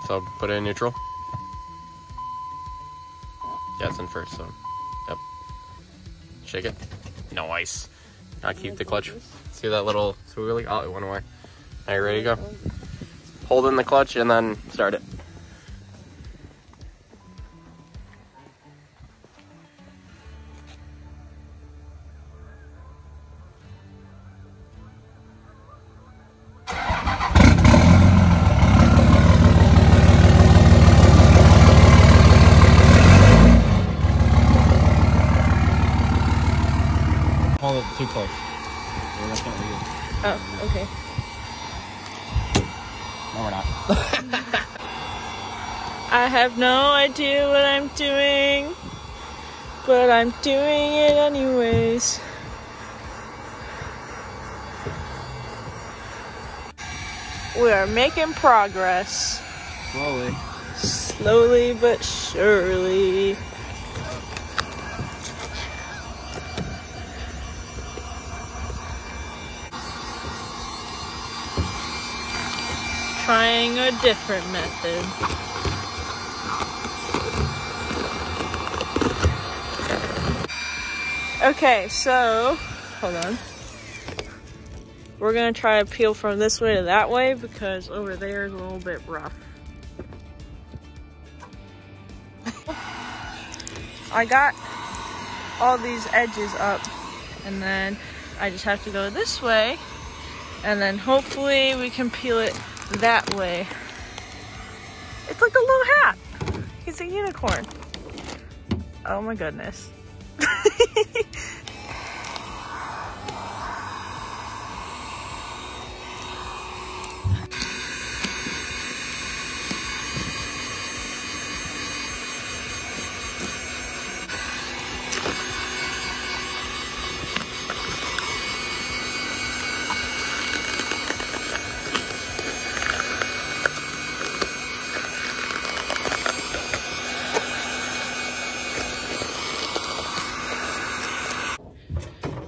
So put it in neutral. Yeah, it's in first, so yep. Shake it. Nice. Now keep the clutch. See that little swiggly? Oh, it went away. Are you ready to go? Hold in the clutch and then start it. Hold it too close. Oh, okay. No, we're not. I have no idea what I'm doing, but I'm doing it anyways. We are making progress. Slowly. Slowly but surely. Trying a different method. Okay, so hold on. We're gonna try to peel from this way to that way because over there is a little bit rough. I got all these edges up and then I just have to go this way and then hopefully we can peel it that way. It's like a little hat. He's a unicorn. Oh my goodness.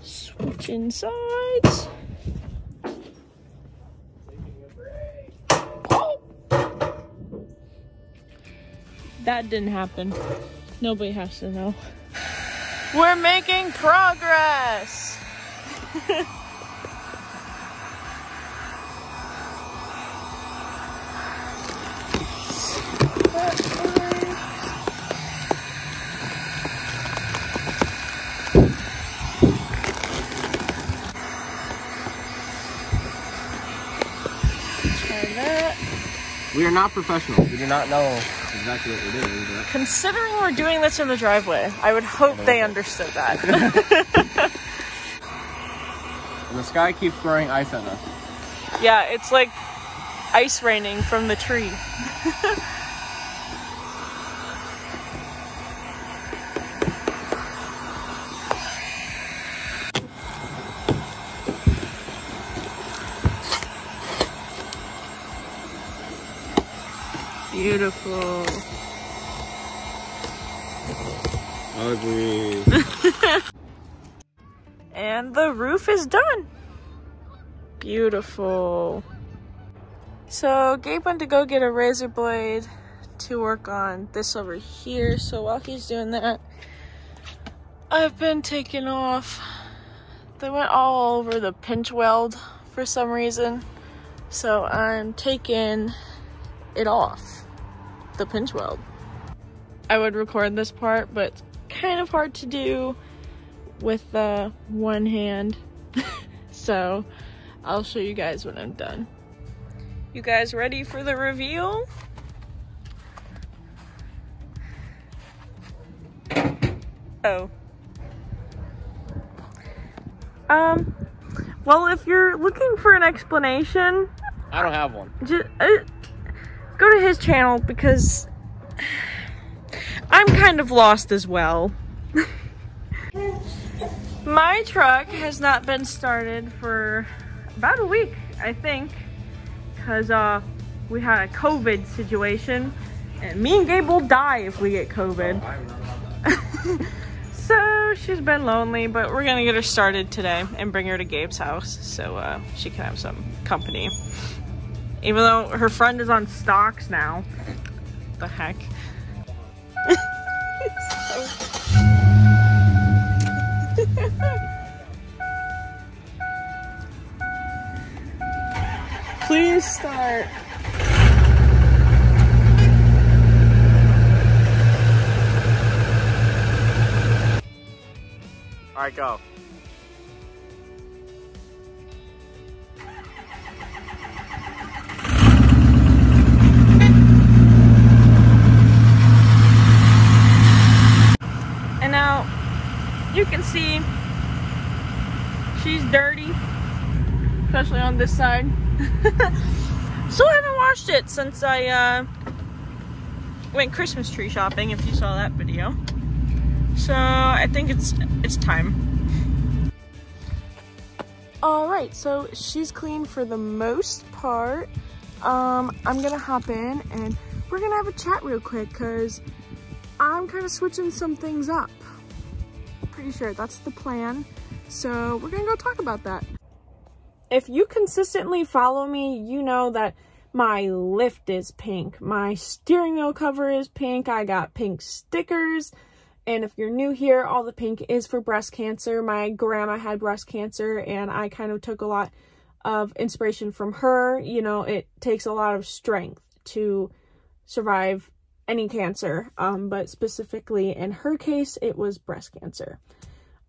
Switching sides. Oh! That didn't happen. Nobody has to know. We're making progress! We are not professionals. We do not know exactly what we're doing. But... Considering we're doing this in the driveway, I would hope they understood that. And the sky keeps throwing ice at us. Yeah, it's like ice raining from the tree. Beautiful. Ugly. And the roof is done. Beautiful. So Gabe went to go get a razor blade to work on this over here. So while he's doing that, I've been taking off. They went all over the pinch weld for some reason. So I'm taking it off. The pinch weld. I would record this part, but it's kind of hard to do with one hand. So I'll show you guys when I'm done. You guys ready for the reveal? Oh. Well, if you're looking for an explanation, I don't have one. Just go to his channel because I'm kind of lost as well. My truck has not been started for about a week, I think, because we had a COVID situation, and me and Gabe will die if we get COVID. So she's been lonely, but we're gonna get her started today and bring her to Gabe's house so she can have some company. Even though her friend is on stocks now. The heck? Please start. All right, go. And now you can see she's dirty, especially on this side. Still haven't washed it since I went Christmas tree shopping, if you saw that video. So I think it's time. Alright, so she's clean for the most part. I'm gonna hop in and we're gonna have a chat real quick because I'm kind of switching some things up. Pretty sure that's the plan. So we're gonna go talk about that. If you consistently follow me, you know that my lift is pink. My steering wheel cover is pink. I got pink stickers. And if you're new here, all the pink is for breast cancer. My grandma had breast cancer and I kind of took a lot of inspiration from her. You know, it takes a lot of strength to survive any cancer, but specifically in her case, it was breast cancer.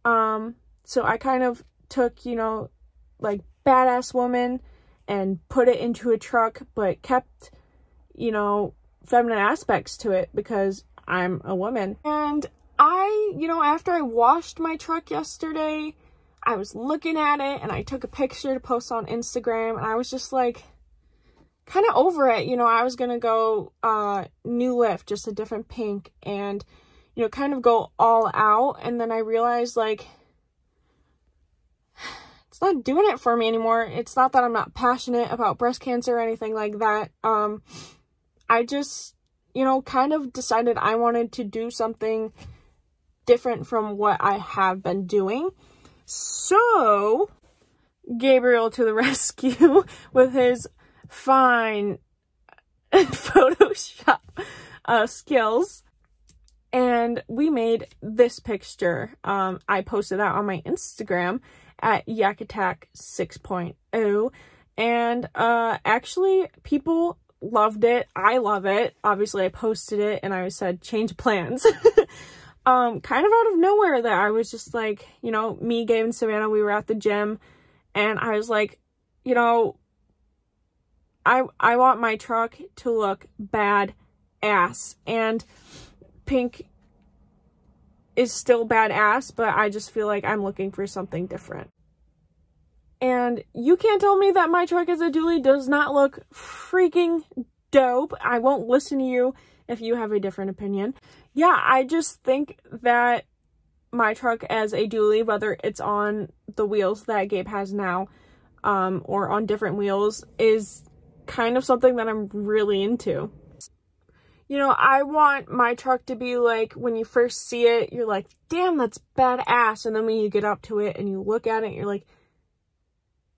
So I kind of took, you know, like badass woman and put it into a truck, but kept, you know, feminine aspects to it because I'm a woman. And you know, after I washed my truck yesterday, I was looking at it and I took a picture to post on Instagram and I was just like, kind of over it. You know, I was gonna go new lift, just a different pink, and you know, kind of go all out. And then I realized, like, it's not doing it for me anymore. It's not that I'm not passionate about breast cancer or anything like that. I just, you know, kind of decided I wanted to do something different from what I have been doing. So Gabriel to the rescue with his fine Photoshop skills, and we made this picture. I posted that on my Instagram at YakAttack 6.0, and actually people loved it. I love it. Obviously I posted it and I said change plans. Kind of out of nowhere that I was just like, you know, me, Gabe, and Savannah, we were at the gym and I was like, you know, I want my truck to look bad ass, and pink is still badass, but I just feel like I'm looking for something different. And you can't tell me that my truck as a dually does not look freaking dope. I won't listen to you if you have a different opinion. Yeah, I just think that my truck as a dually, whether it's on the wheels that Gabe has now, or on different wheels, is kind of something that I'm really into. You know, I want my truck to be like, when you first see it, you're like, damn, that's badass. And then when you get up to it and you look at it, you're like,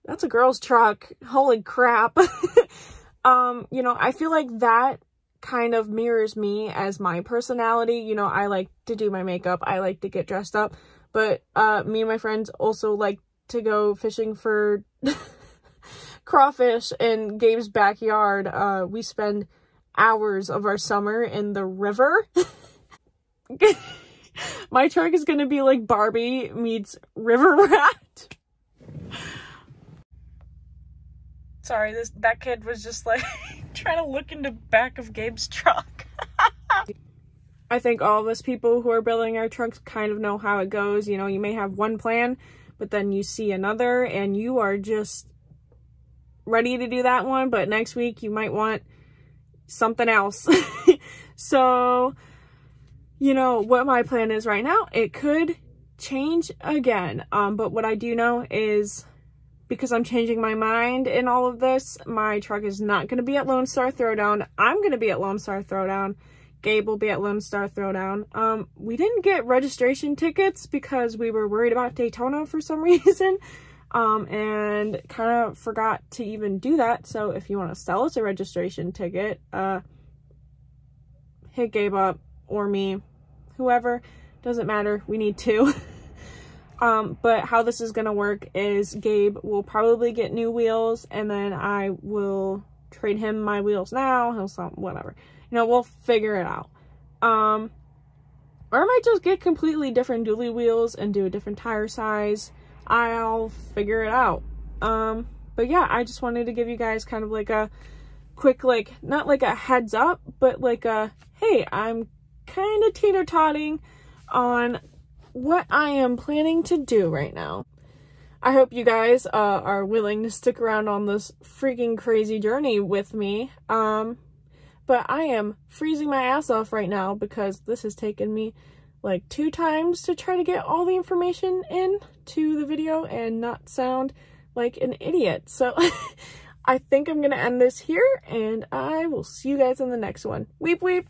that's a girl's truck. Holy crap. You know, I feel like that kind of mirrors me as my personality. You know, I like to do my makeup. I like to get dressed up. But me and my friends also like to go fishing for crawfish in Gabe's backyard. We spend hours of our summer in the river. My truck is gonna be like Barbie meets river rat. Sorry, that kid was just like trying to look in the back of Gabe's truck. I think all of us people who are building our trucks kind of know how it goes. You know, you may have one plan, but then you see another and you are just ready to do that one, but next week you might want something else. So, you know, what my plan is right now, it could change again. But what I do know is, because I'm changing my mind in all of this, my truck is not going to be at Lone Star Throwdown. I'm going to be at Lone Star Throwdown. Gabe will be at Lone Star Throwdown. We didn't get registration tickets because we were worried about Daytona for some reason. and kind of forgot to even do that. So if you want to sell us a registration ticket, hit Gabe up or me, whoever, doesn't matter, we need two. But how this is gonna work is Gabe will probably get new wheels, and then I will trade him my wheels now, he'll sell, whatever, you know, we'll figure it out. Or I might just get completely different dually wheels and do a different tire size. I'll figure it out. But yeah, I just wanted to give you guys kind of like a quick, like, not like a heads up, but like a, hey, I'm kind of teeter-totting on what I am planning to do right now. I hope you guys are willing to stick around on this freaking crazy journey with me. But I am freezing my ass off right now because this has taken me like 2 times to try to get all the information in to the video and not sound like an idiot. So I think I'm going to end this here, and I will see you guys in the next one. Weep weep!